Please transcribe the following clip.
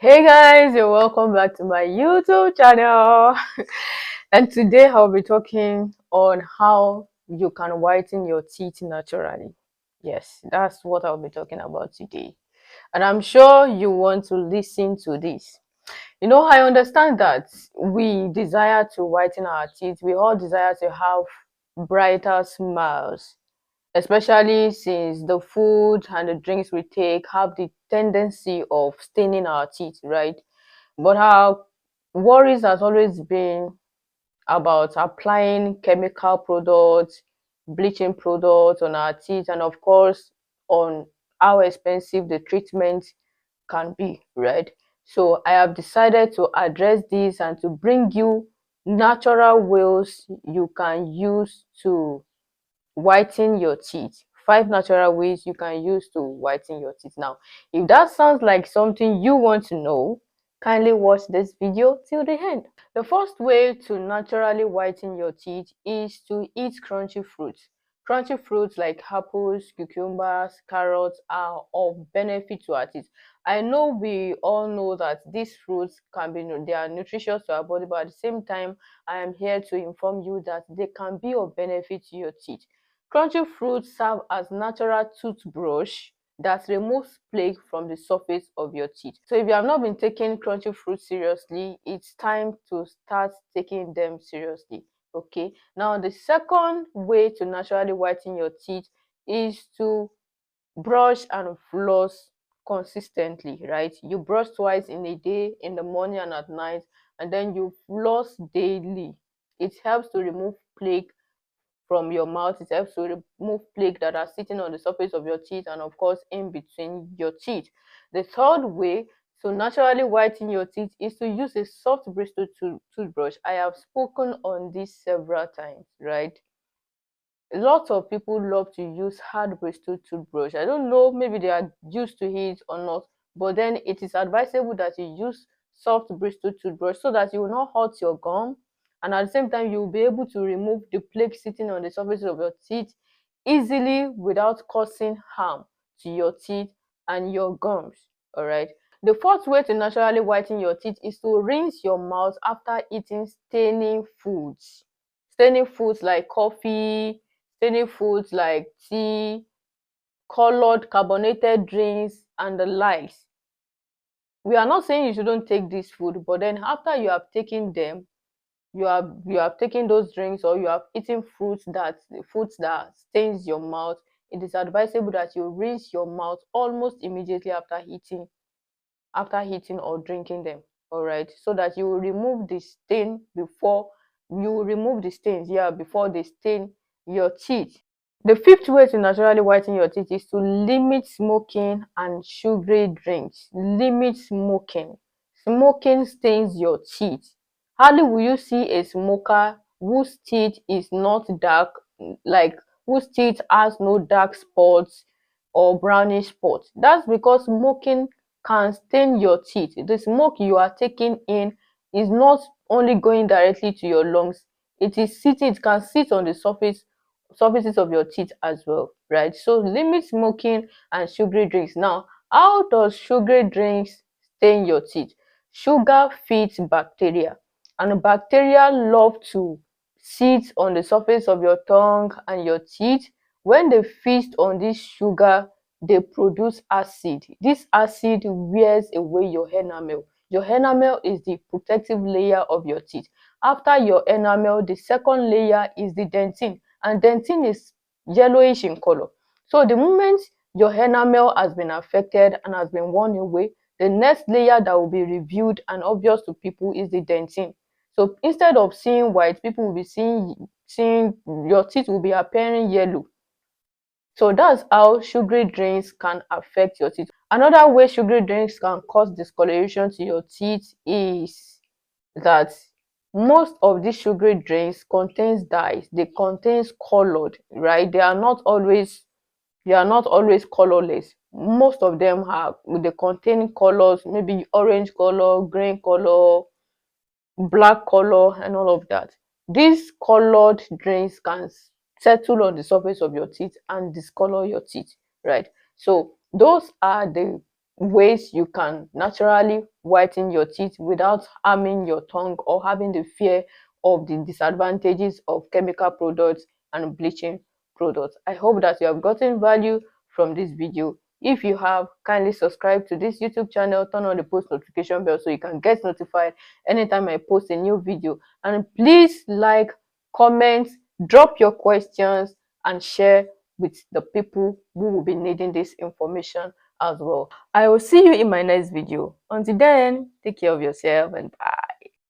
Hey guys, you're welcome back to my YouTube channel. And today I'll be talking on how you can whiten your teeth naturally. Yes, that's what I'll be talking about today. And I'm sure you want to listen to this. I understand that we desire to whiten our teeth. We all desire to have brighter smiles, especially since the food and the drinks we take have the tendency of staining our teeth, right? But our worries has always been about applying chemical products, bleaching products on our teeth, and of course, on how expensive the treatment can be, right? So I have decided to address this and to bring you natural ways you can use to whiten your teeth. 5 natural ways you can use to whiten your teeth. Now, if that sounds like something you want to know, kindly watch this video till the end. The first way to naturally whiten your teeth is to eat crunchy fruits. Crunchy fruits like apples, cucumbers, carrots are of benefit to our teeth. I know we all know that these fruits they are nutritious to our body, but at the same time, I am here to inform you that they can be of benefit to your teeth. Crunchy fruits serve as natural toothbrush that removes plaque from the surface of your teeth. So if you have not been taking crunchy fruits seriously, it's time to start taking them seriously. Okay. Now the second way to naturally whiten your teeth is to brush and floss consistently, right? You brush twice in a day, in the morning and at night, and then you floss daily. It helps to remove plaque from your mouth. It helps to remove plaque that are sitting on the surface of your teeth and of course in between your teeth. The third way to naturally whiten your teeth is to use a soft bristle toothbrush. I have spoken on this several times, right? Lots of people love to use hard bristle toothbrush. I don't know, maybe they are used to it or not, but then it is advisable that you use soft bristle toothbrush so that you will not hurt your gum, and at the same time you will be able to remove the plaque sitting on the surface of your teeth easily without causing harm to your teeth and your gums. All right. The fourth way to naturally whiten your teeth is to rinse your mouth after eating staining foods. Staining foods like coffee, staining foods like tea, colored carbonated drinks, and the likes. We are not saying you shouldn't take this food, but then after you have taken them, you have taken those drinks or you have eaten fruits that stains your mouth, it is advisable that you rinse your mouth almost immediately after eating or drinking them. All right, so that you will remove the stain before you remove the stains, yeah, before they stain your teeth. The fifth way to naturally whiten your teeth is to limit smoking and sugary drinks. Limit smoking. Smoking stains your teeth. Hardly will you see a smoker whose teeth is not dark, like whose teeth has no dark spots or brownish spots. That's because smoking can stain your teeth. The smoke you are taking in is not only going directly to your lungs, it can sit on the surfaces of your teeth as well, right? So limit smoking and sugary drinks. Now, how does sugary drinks stain your teeth? Sugar feeds bacteria, and bacteria love to sit on the surface of your tongue and your teeth. When they feast on this sugar, they produce acid. This acid wears away your enamel. Your enamel is the protective layer of your teeth. After your enamel, the second layer is the dentin, and dentin is yellowish in color. So the moment your enamel has been affected and has been worn away, the next layer that will be revealed and obvious to people is the dentin. So instead of seeing white, people will be seeing your teeth will be appearing yellow. So that's how sugary drinks can affect your teeth. Another way sugary drinks can cause discoloration to your teeth is that most of these sugary drinks contains dyes. They contains colored, right? They are not always colorless. Most of them they contain colors, maybe orange color, green color, black color, and all of that. These colored drinks can settle on the surface of your teeth and discolor your teeth, right? So those are the ways you can naturally whiten your teeth without harming your tongue or having the fear of the disadvantages of chemical products and bleaching products. I hope that you have gotten value from this video. If you have, kindly subscribe to this YouTube channel, turn on the post notification bell so you can get notified anytime I post a new video. And please like, comment, drop your questions, and share with the people who will be needing this information as well. I will see you in my next video. Until then, take care of yourself and bye.